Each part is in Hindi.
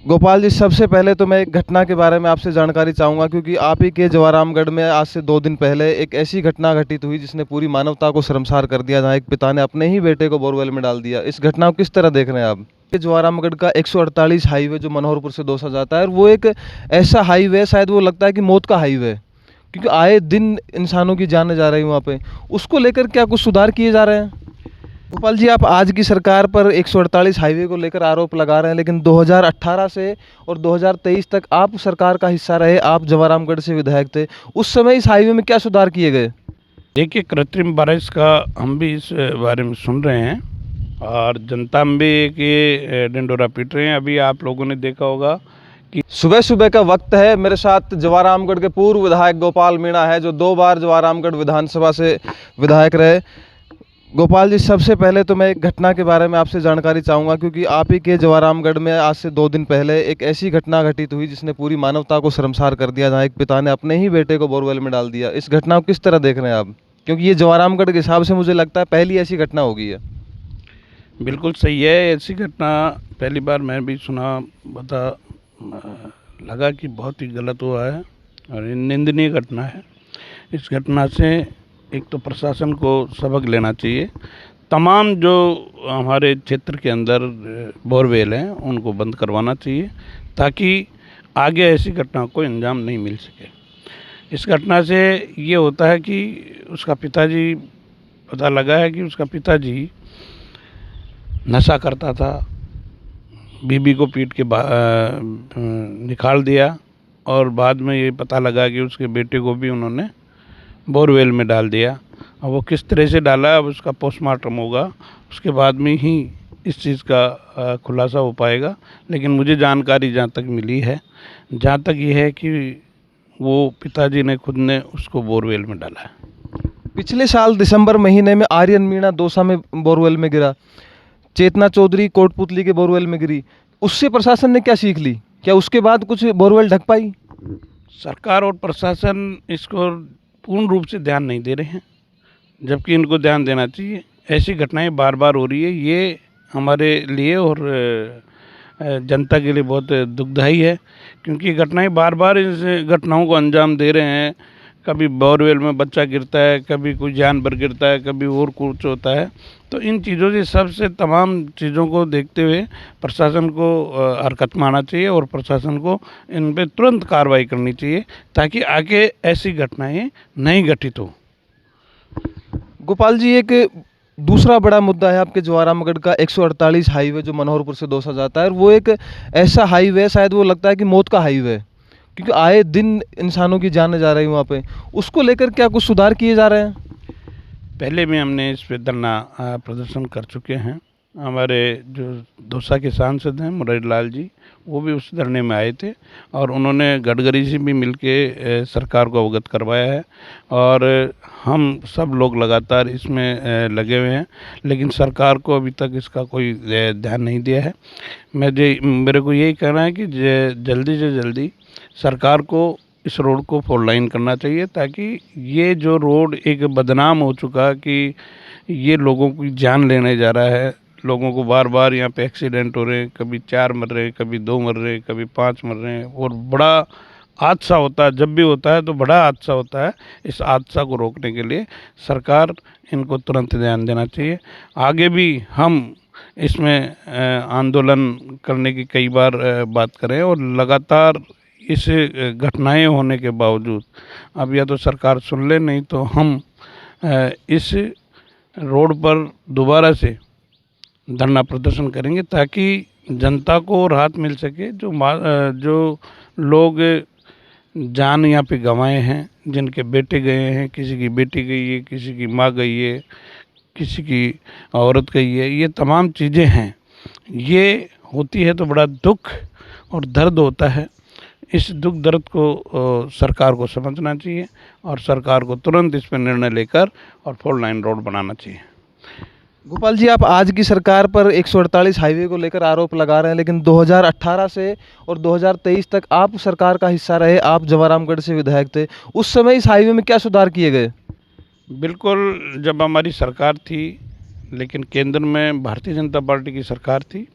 गोपाल जी, सबसे पहले तो मैं एक घटना के बारे में आपसे जानकारी चाहूँगा, क्योंकि आप ही के जवारामगढ़ में आज से 2 दिन पहले एक ऐसी घटना घटित हुई जिसने पूरी मानवता को शर्मसार कर दिया, जहाँ एक पिता ने अपने ही बेटे को बोरवेल में डाल दिया। इस घटना को किस तरह देख रहे हैं आप? ये जवारामगढ़ का 148 हाईवे जो मनोहरपुर से दौसा जाता है, और वो एक ऐसा हाईवे है, शायद वो लगता है कि मौत का हाईवे है, क्योंकि आए दिन इंसानों की जानें जा रही वहाँ पे। उसको लेकर क्या कुछ सुधार किए जा रहे हैं? गोपाल जी, आप आज की सरकार पर 148 हाईवे को लेकर आरोप लगा रहे हैं, लेकिन 2018 से और 2023 तक आप सरकार का हिस्सा रहे, आप जवारामगढ़ से विधायक थे। उस समय इस हाईवे में क्या सुधार किए गए? देखिए, कृत्रिम बारिश का हम भी इस बारे में सुन रहे हैं और जनता में भी एक ये ढिंढोरा पीट रहे हैं। अभी आप लोगों ने देखा होगा कि सुबह सुबह का वक्त है। मेरे साथ जवारामगढ़ के पूर्व विधायक गोपाल मीणा है, जो 2 बार जवारामगढ़ विधानसभा से विधायक रहे। गोपाल जी, सबसे पहले तो मैं एक घटना के बारे में आपसे जानकारी चाहूँगा, क्योंकि आप ही के जवारामगढ़ में आज से 2 दिन पहले एक ऐसी घटना घटित हुई जिसने पूरी मानवता को शर्मसार कर दिया, जहाँ एक पिता ने अपने ही बेटे को बोरवेल में डाल दिया। इस घटना को किस तरह देख रहे हैं आप? क्योंकि ये जवारामगढ़ के हिसाब से मुझे लगता है पहली ऐसी घटना होगी है। बिल्कुल सही है, ऐसी घटना पहली बार मैं भी सुना, बता लगा कि बहुत ही गलत हुआ है और ये निंदनीय घटना है। इस घटना से एक तो प्रशासन को सबक लेना चाहिए। तमाम जो हमारे क्षेत्र के अंदर बोरवेल हैं उनको बंद करवाना चाहिए, ताकि आगे ऐसी घटना को अंजाम नहीं मिल सके। इस घटना से ये होता है कि उसका पिताजी, पता लगा है कि उसका पिताजी नशा करता था, बीबी को पीट के निकाल दिया और बाद में ये पता लगा कि उसके बेटे को भी उन्होंने बोरवेल में डाल दिया। अब वो किस तरह से डाला, अब उसका पोस्टमार्टम होगा, उसके बाद में ही इस चीज़ का खुलासा हो पाएगा। लेकिन मुझे जानकारी जहाँ तक मिली है, जहाँ तक ये है कि वो पिताजी ने खुद ने उसको बोरवेल में डाला है। पिछले साल दिसंबर महीने में आर्यन मीणा दौसा में बोरवेल में गिरा, चेतना चौधरी कोटपुतली के बोरवेल में गिरी। उससे प्रशासन ने क्या सीख ली? क्या उसके बाद कुछ बोरवेल ढक पाई? सरकार और प्रशासन इसको पूर्ण रूप से ध्यान नहीं दे रहे हैं, जबकि इनको ध्यान देना चाहिए। ऐसी घटनाएं बार बार हो रही है, ये हमारे लिए और जनता के लिए बहुत दुखदाई है, क्योंकि घटनाएं बार बार इस घटनाओं को अंजाम दे रहे हैं। कभी बोरवेल में बच्चा गिरता है, कभी कोई जानवर गिरता है, कभी और कुछ होता है। तो इन चीज़ों से, सबसे तमाम चीज़ों को देखते हुए प्रशासन को हरकत में आना चाहिए और प्रशासन को इन पर तुरंत कार्रवाई करनी चाहिए, ताकि आगे ऐसी घटनाएं नहीं घटित हो। गोपाल जी, एक दूसरा बड़ा मुद्दा है आपके जवारामगढ़ का 148 हाईवे जो मनोहरपुर से दौसा जाता है, और वो एक ऐसा हाईवे है, शायद वो लगता है कि मौत का हाईवे है, क्योंकि आए दिन इंसानों की जानें जा रही वहाँ पे। उसको लेकर क्या कुछ सुधार किए जा रहे हैं? पहले भी हमने इस पे धरना प्रदर्शन कर चुके हैं। हमारे जो दौसा के सांसद हैं मुरारी लाल जी, वो भी उस धरने में आए थे और उन्होंने गडकरी से भी मिलके सरकार को अवगत करवाया है और हम सब लोग लगातार इसमें लगे हुए हैं, लेकिन सरकार को अभी तक इसका कोई ध्यान नहीं दिया है। मेरे को यही कहना है कि जल्दी से जल्दी सरकार को इस रोड को 4 लाइन करना चाहिए, ताकि ये जो रोड एक बदनाम हो चुका कि ये लोगों की जान लेने जा रहा है। लोगों को बार बार यहाँ पे एक्सीडेंट हो रहे हैं, कभी 4 मर रहे हैं, कभी 2 मर रहे हैं, कभी 5 मर रहे हैं, और बड़ा हादसा होता है। जब भी होता है तो बड़ा हादसा होता है। इस हादसा को रोकने के लिए सरकार इनको तुरंत ध्यान देना चाहिए। आगे भी हम इसमें आंदोलन करने की कई बार बात करें, और लगातार इस घटनाएं होने के बावजूद अब या तो सरकार सुन ले, नहीं तो हम इस रोड पर दोबारा से धरना प्रदर्शन करेंगे, ताकि जनता को राहत मिल सके। जो लोग जान यहाँ पे गंवाए हैं, जिनके बेटे गए हैं, किसी की बेटी गई है, किसी की माँ गई है, किसी की औरत गई है, ये तमाम चीज़ें हैं। ये होती है तो बड़ा दुख और दर्द होता है। इस दुख दर्द को सरकार को समझना चाहिए और सरकार को तुरंत इस पर निर्णय लेकर और 4 लाइन रोड बनाना चाहिए। गोपाल जी, आप आज की सरकार पर 148 हाईवे को लेकर आरोप लगा रहे हैं, लेकिन 2018 से और 2023 तक आप सरकार का हिस्सा रहे, आप जवारामगढ़ से विधायक थे। उस समय इस हाईवे में क्या सुधार किए गए? बिल्कुल, जब हमारी सरकार थी, लेकिन केंद्र में भारतीय जनता पार्टी की सरकार थी,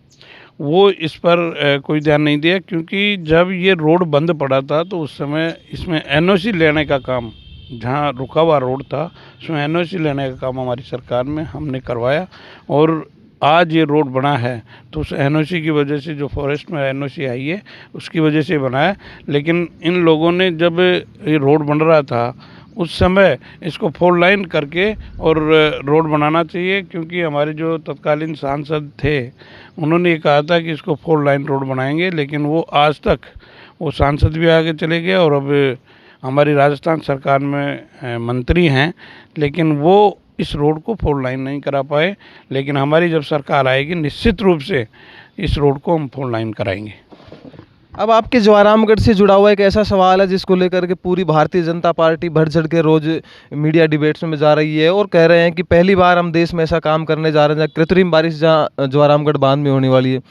वो इस पर कोई ध्यान नहीं दिया, क्योंकि जब ये रोड बंद पड़ा था तो उस समय इसमें एनओसी लेने का काम, जहाँ रुका हुआ रोड था उसमें एनओसी लेने का काम हमारी सरकार में हमने करवाया, और आज ये रोड बना है तो उस एनओसी की वजह से, जो फॉरेस्ट में एनओसी आई है उसकी वजह से बना है। लेकिन इन लोगों ने जब ये रोड बन रहा था उस समय इसको 4 लाइन करके और रोड बनाना चाहिए, क्योंकि हमारे जो तत्कालीन सांसद थे उन्होंने ये कहा था कि इसको 4 लाइन रोड बनाएंगे, लेकिन वो आज तक, वो सांसद भी आगे चले गए और अब हमारी राजस्थान सरकार में मंत्री हैं, लेकिन वो इस रोड को 4 लाइन नहीं करा पाए। लेकिन हमारी जब सरकार आएगी निश्चित रूप से इस रोड को हम 4 लाइन कराएंगे। अब आपके जवारामगढ़ से जुड़ा हुआ एक ऐसा सवाल है जिसको लेकर के पूरी भारतीय जनता पार्टी बढ़ चढ़ के रोज मीडिया डिबेट्स में जा रही है और कह रहे हैं कि पहली बार हम देश में ऐसा काम करने जा रहे हैं जहाँ कृत्रिम बारिश, जहाँ जवारामगढ़ बांध में होने वाली है।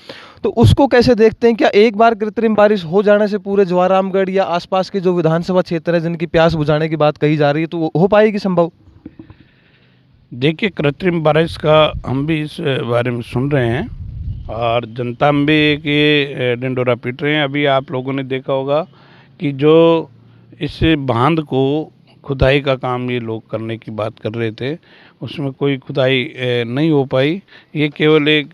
तो उसको कैसे देखते हैं? क्या एक बार कृत्रिम बारिश हो जाने से पूरे जवारामगढ़ या आसपास के जो विधानसभा क्षेत्र है जिनकी प्यास बुझाने की बात कही जा रही है, तो वो हो पाएगी संभव? देखिए, कृत्रिम बारिश का हम भी इस बारे में सुन रहे हैं और जनता में भी एक ये ढिंढोरा पीट रहे हैं। अभी आप लोगों ने देखा होगा कि जो इस बांध को खुदाई का काम ये लोग करने की बात कर रहे थे, उसमें कोई खुदाई नहीं हो पाई। ये केवल एक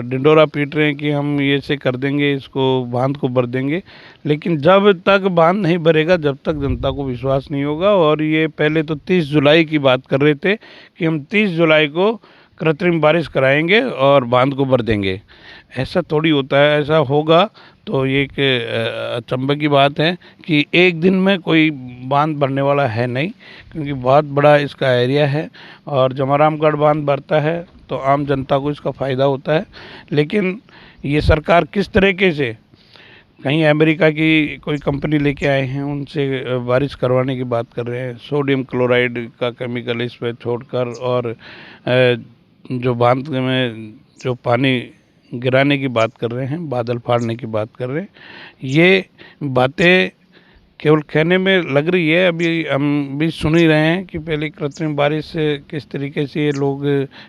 ढिंढोरा पीट रहे हैं कि हम ये से कर देंगे, इसको बांध को भर देंगे, लेकिन जब तक बांध नहीं भरेगा जब तक जनता को विश्वास नहीं होगा। और ये पहले तो 30 जुलाई की बात कर रहे थे कि हम 30 जुलाई को कृत्रिम बारिश कराएंगे और बांध को भर देंगे। ऐसा थोड़ी होता है, ऐसा होगा तो ये एक अचंभे की बात है कि एक दिन में कोई बांध भरने वाला है नहीं, क्योंकि बहुत बड़ा इसका एरिया है और जमारामगढ़ बांध भरता है तो आम जनता को इसका फ़ायदा होता है। लेकिन ये सरकार किस तरीके से, कहीं अमेरिका की कोई कंपनी लेके आए हैं, उनसे बारिश करवाने की बात कर रहे हैं, सोडियम क्लोराइड का केमिकल इस पर छोड़कर, और जो बांध में जो पानी गिराने की बात कर रहे हैं, बादल फाड़ने की बात कर रहे हैं। ये बातें केवल कहने में लग रही है। अभी हम भी सुन ही रहे हैं कि पहले कृत्रिम बारिश किस तरीके से ये लोग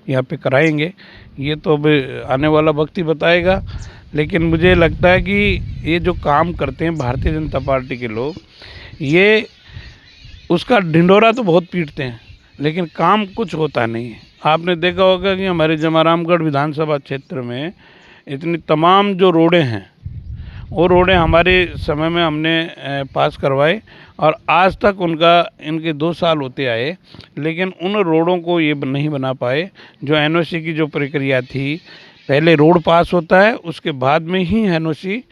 यहाँ पे कराएंगे, ये तो अब आने वाला वक्त ही बताएगा। लेकिन मुझे लगता है कि ये जो काम करते हैं भारतीय जनता पार्टी के लोग, ये उसका ढिंढोरा तो बहुत पीटते हैं लेकिन काम कुछ होता नहीं है। आपने देखा होगा कि हमारे जमारामगढ़ विधानसभा क्षेत्र में इतनी तमाम जो रोडें हैं, वो रोडें हमारे समय में हमने पास करवाए और आज तक इनके 2 साल होते आए, लेकिन उन रोडों को ये नहीं बना पाए। जो एनओसी की जो प्रक्रिया थी, पहले रोड पास होता है उसके बाद में ही एनओसी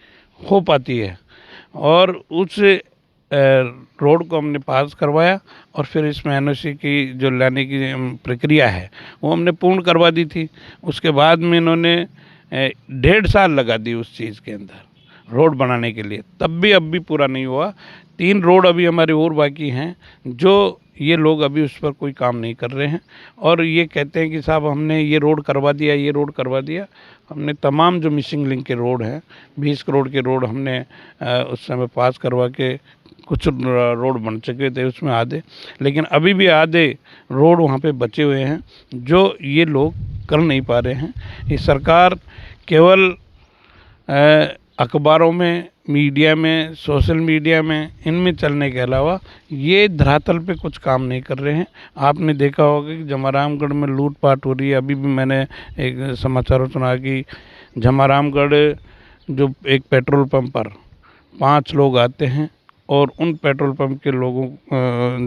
हो पाती है, और उस रोड को हमने पास करवाया और फिर इसमें एनओसी की जो लाने की प्रक्रिया है वो हमने पूर्ण करवा दी थी। उसके बाद में इन्होंने 1.5 साल लगा दी उस चीज़ के अंदर रोड बनाने के लिए, तब भी अब भी पूरा नहीं हुआ। 3 रोड अभी हमारे और बाकी हैं जो ये लोग अभी उस पर कोई काम नहीं कर रहे हैं, और ये कहते हैं कि साहब हमने ये रोड करवा दिया, ये रोड करवा दिया। हमने तमाम जो मिसिंग लिंक के रोड हैं, 20 करोड़ के रोड हमने उस समय पास करवा के कुछ रोड बन चुके थे उसमें आधे, लेकिन अभी भी आधे रोड वहाँ पे बचे हुए हैं जो ये लोग कर नहीं पा रहे हैं। ये सरकार केवल अखबारों में, मीडिया में, सोशल मीडिया में, इनमें चलने के अलावा ये धरातल पे कुछ काम नहीं कर रहे हैं। आपने देखा होगा कि जमारामगढ़ में लूटपाट हो रही है। अभी भी मैंने एक समाचार सुना कि जमारामगढ़ जो एक पेट्रोल पंप पर 5 लोग आते हैं और उन पेट्रोल पंप के लोगों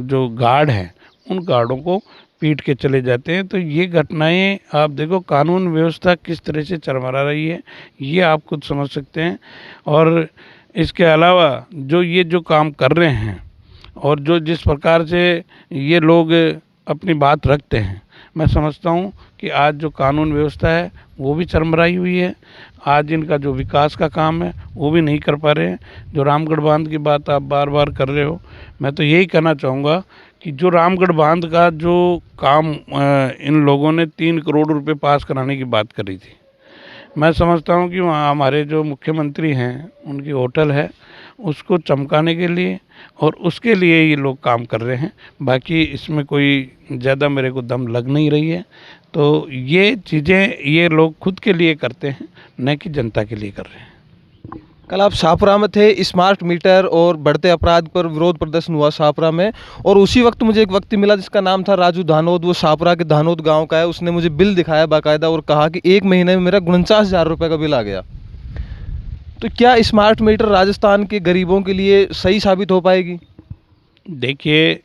जो गार्ड हैं उन गार्डों को पीट के चले जाते हैं। तो ये घटनाएं आप देखो, कानून व्यवस्था किस तरह से चरमरा रही है, ये आप खुद समझ सकते हैं। और इसके अलावा जो काम कर रहे हैं और जिस प्रकार से ये लोग अपनी बात रखते हैं, मैं समझता हूँ कि आज जो कानून व्यवस्था है वो भी चरमराई हुई है। आज इनका जो विकास का काम है वो भी नहीं कर पा रहे हैं। जो रामगढ़ बांध की बात आप बार बार कर रहे हो, मैं तो यही कहना चाहूँगा कि जो रामगढ़ बांध का जो काम इन लोगों ने 3 करोड़ रुपए पास कराने की बात करी थी, मैं समझता हूँ कि वहाँ हमारे जो मुख्यमंत्री हैं उनकी होटल है, उसको चमकाने के लिए और उसके लिए ये लोग काम कर रहे हैं। बाकी इसमें कोई ज़्यादा मेरे को दम लग नहीं रही है। तो ये चीज़ें ये लोग खुद के लिए करते हैं, न कि जनता के लिए कर रहे हैं। कल आप शाहपुरा में थे, स्मार्ट मीटर और बढ़ते अपराध पर विरोध प्रदर्शन हुआ शाहपुरा में, और उसी वक्त मुझे एक व्यक्ति मिला जिसका नाम था राजू धानोद, वो शाहपुरा के धानोद गांव का है। उसने मुझे बिल दिखाया बाकायदा और कहा कि 1 महीने में मेरा 49,000 रुपये का बिल आ गया। तो क्या स्मार्ट मीटर राजस्थान के गरीबों के लिए सही साबित हो पाएगी? देखिए,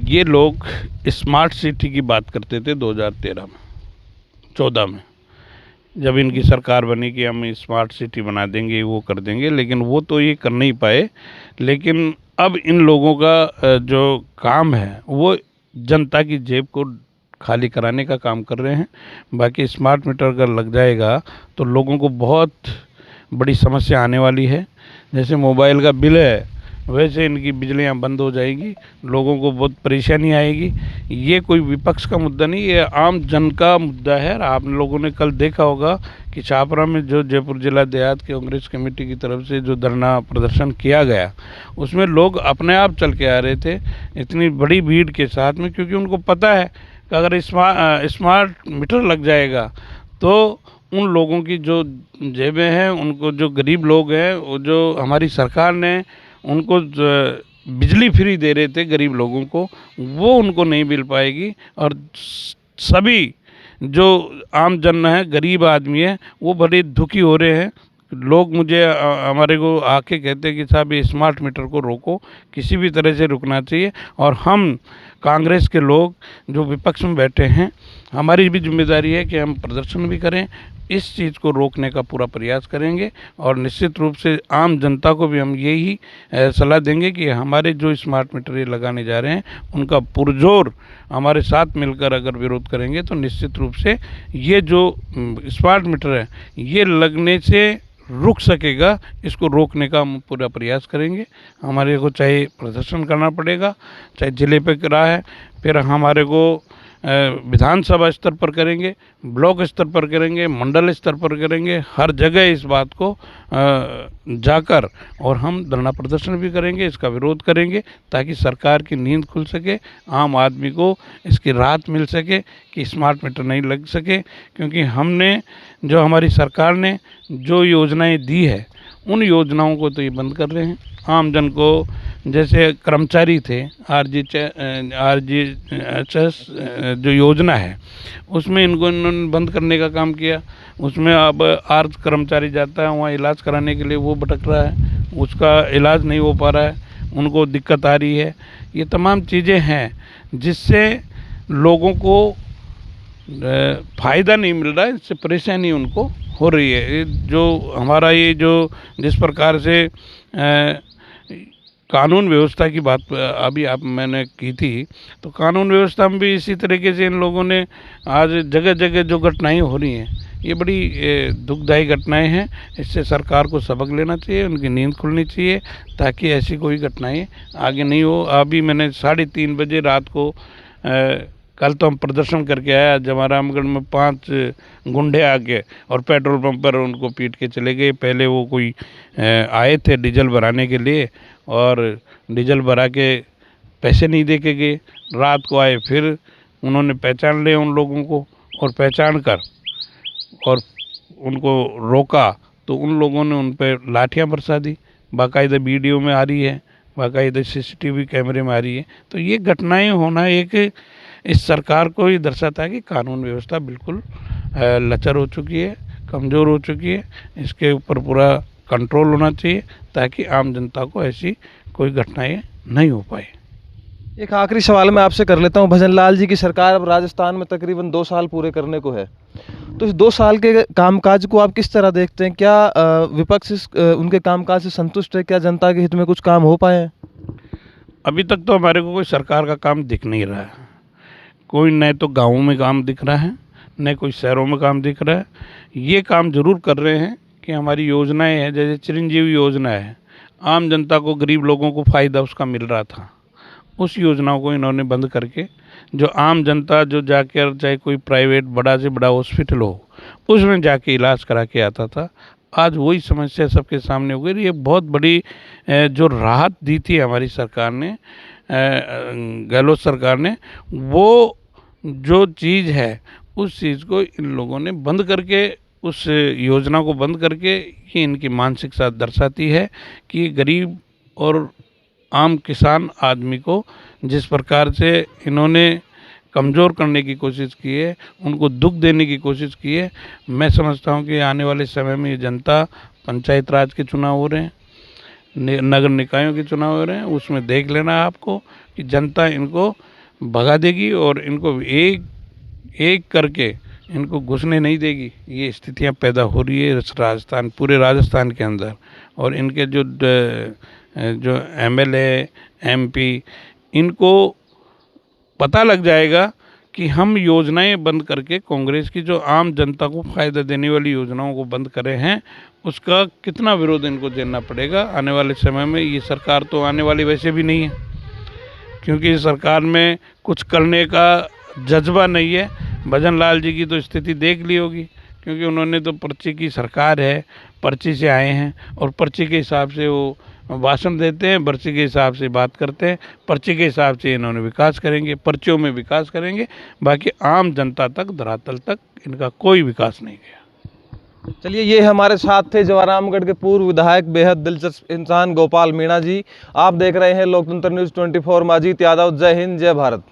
ये लोग स्मार्ट सिटी की बात करते थे 2013 में, 14 में, जब इनकी सरकार बनी कि हम स्मार्ट सिटी बना देंगे, वो कर देंगे, लेकिन वो तो ये कर नहीं पाए। लेकिन अब इन लोगों का जो काम है वो जनता की जेब को खाली कराने का काम कर रहे हैं। बाकी स्मार्ट मीटर अगर लग जाएगा तो लोगों को बहुत बड़ी समस्या आने वाली है। जैसे मोबाइल का बिल है, वैसे इनकी बिजलियां बंद हो जाएगी, लोगों को बहुत परेशानी आएगी। ये कोई विपक्ष का मुद्दा नहीं, ये आम जन का मुद्दा है। आप लोगों ने कल देखा होगा कि छापरा में जो जयपुर जिला देहात कांग्रेस कमेटी की तरफ से जो धरना प्रदर्शन किया गया, उसमें लोग अपने आप चल के आ रहे थे इतनी बड़ी भीड़ के साथ में, क्योंकि उनको पता है कि अगर स्मार्ट मीटर लग जाएगा तो उन लोगों की जो जेबें हैं, उनको जो गरीब लोग हैं, वो जो हमारी सरकार ने उनको बिजली फ्री दे रहे थे गरीब लोगों को, वो उनको नहीं मिल पाएगी। और सभी जो आम जन है, गरीब आदमी है, वो बड़े दुखी हो रहे हैं। लोग मुझे हमारे को आके कहते हैं कि साहब ये स्मार्ट मीटर को रोको, किसी भी तरह से रुकना चाहिए। और हम कांग्रेस के लोग जो विपक्ष में बैठे हैं, हमारी भी जिम्मेदारी है कि हम प्रदर्शन भी करें, इस चीज़ को रोकने का पूरा प्रयास करेंगे। और निश्चित रूप से आम जनता को भी हम यही सलाह देंगे कि हमारे जो स्मार्ट मीटर ये लगाने जा रहे हैं, उनका पुरजोर हमारे साथ मिलकर अगर विरोध करेंगे तो निश्चित रूप से ये जो स्मार्ट मीटर है ये लगने से रुक सकेगा। इसको रोकने का हम पूरा प्रयास करेंगे। हमारे को चाहे प्रदर्शन करना पड़ेगा, चाहे जिले पे करा है, फिर हमारे को विधानसभा स्तर पर करेंगे, ब्लॉक स्तर पर करेंगे, मंडल स्तर पर करेंगे, हर जगह इस बात को जाकर और हम धरना प्रदर्शन भी करेंगे, इसका विरोध करेंगे, ताकि सरकार की नींद खुल सके, आम आदमी को इसकी राहत मिल सके कि स्मार्ट मीटर नहीं लग सके। क्योंकि हमने जो हमारी सरकार ने जो योजनाएं दी है, उन योजनाओं को तो ये बंद कर रहे हैं। आम जन को, जैसे कर्मचारी थे, RGHS जो योजना है, उसमें इन्होंने बंद करने का काम किया। उसमें अब आर्ज कर्मचारी जाता है वहाँ इलाज कराने के लिए, वो भटक रहा है, उसका इलाज नहीं हो पा रहा है, उनको दिक्कत आ रही है। ये तमाम चीज़ें हैं जिससे लोगों को फ़ायदा नहीं मिल रहा है, इससे परेशानी उनको हो रही है। जो हमारा ये जो जिस प्रकार से कानून व्यवस्था की बात अभी मैंने की थी, तो कानून व्यवस्था में भी इसी तरीके से इन लोगों ने आज जगह जगह जो घटनाएं हो रही हैं, ये बड़ी दुखदायी घटनाएं हैं। इससे सरकार को सबक लेना चाहिए, उनकी नींद खुलनी चाहिए, ताकि ऐसी कोई घटनाएं आगे नहीं हो। अभी मैंने 3:30 बजे रात को कल तो हम प्रदर्शन करके आया, जमारामगढ़ में 5 गुंडे आके और पेट्रोल पंप पर उनको पीट के चले गए। पहले वो कोई आए थे डीजल भराने के लिए, और डीजल भरा के पैसे नहीं दे के गए। रात को आए, फिर उन्होंने पहचान लिया उन लोगों को, और पहचान कर और उनको रोका, तो उन लोगों ने उन पर लाठियाँ बरसा दी। बाकायदा वीडियो में आ रही है, बाकायदा CCTV कैमरे में आ रही है। तो ये घटनाएं होना एक इस सरकार को ही दर्शाता है कि कानून व्यवस्था बिल्कुल लचर हो चुकी है, कमज़ोर हो चुकी है। इसके ऊपर पूरा कंट्रोल होना चाहिए, ताकि आम जनता को ऐसी कोई घटनाएं नहीं हो पाए। एक आखिरी सवाल मैं आपसे कर लेता हूं। भजन लाल जी की सरकार अब राजस्थान में तकरीबन 2 साल पूरे करने को है, तो इस 2 साल के कामकाज को आप किस तरह देखते हैं? क्या विपक्ष उनके कामकाज से संतुष्ट है? क्या जनता के हित में कुछ काम हो पाए हैं? अभी तक तो हमारे को कोई सरकार का काम दिख नहीं रहा है। कोई न तो गाँवों में काम दिख रहा है, न कोई शहरों में काम दिख रहा है। ये काम जरूर कर रहे हैं कि हमारी योजनाएं हैं, जैसे चिरंजीवी योजना है, आम जनता को, गरीब लोगों को फ़ायदा उसका मिल रहा था। उस योजनाओं को इन्होंने बंद करके जो आम जनता जो जाकर, चाहे कोई प्राइवेट बड़ा से बड़ा हॉस्पिटल हो, उसमें जाके इलाज करा के आता था, आज वही समस्या सबके सामने हो गई। ये बहुत बड़ी जो राहत दी थी हमारी सरकार ने, गहलोत सरकार ने, वो जो चीज़ है उस चीज़ को इन लोगों ने बंद करके, उस योजना को बंद करके, ये इनकी मानसिकता दर्शाती है कि गरीब और आम किसान आदमी को जिस प्रकार से इन्होंने कमज़ोर करने की कोशिश की है, उनको दुख देने की कोशिश की है। मैं समझता हूँ कि आने वाले समय में ये जनता, पंचायत राज के चुनाव हो रहे हैं, नगर निकायों के चुनाव हो रहे हैं, उसमें देख लेना आपको कि जनता इनको भगा देगी और इनको एक एक करके इनको घुसने नहीं देगी। ये स्थितियां पैदा हो रही है राजस्थान, पूरे राजस्थान के अंदर। और इनके जो एमएलए, एमपी, इनको पता लग जाएगा कि हम योजनाएं बंद करके कांग्रेस की जो आम जनता को फ़ायदा देने वाली योजनाओं को बंद करे हैं, उसका कितना विरोध इनको झेलना पड़ेगा आने वाले समय में। ये सरकार तो आने वाली वैसे भी नहीं है, क्योंकि इस सरकार में कुछ करने का जज्बा नहीं है। भजन लाल जी की तो स्थिति देख ली होगी, क्योंकि उन्होंने तो पर्ची की सरकार है, पर्ची से आए हैं और पर्ची के हिसाब से वो भाषण देते हैं, पर्ची के हिसाब से बात करते हैं, पर्ची के हिसाब से इन्होंने विकास करेंगे, पर्चियों में विकास करेंगे, बाकी आम जनता तक, धरातल तक इनका कोई विकास नहीं गया। चलिए, ये हमारे साथ थे जवारामगढ़ के पूर्व विधायक, बेहद दिलचस्प इंसान गोपाल मीणा जी। आप देख रहे हैं लोकतंत्र न्यूज़ 24। मैं अजीत यादव। जय हिंद, जय भारत।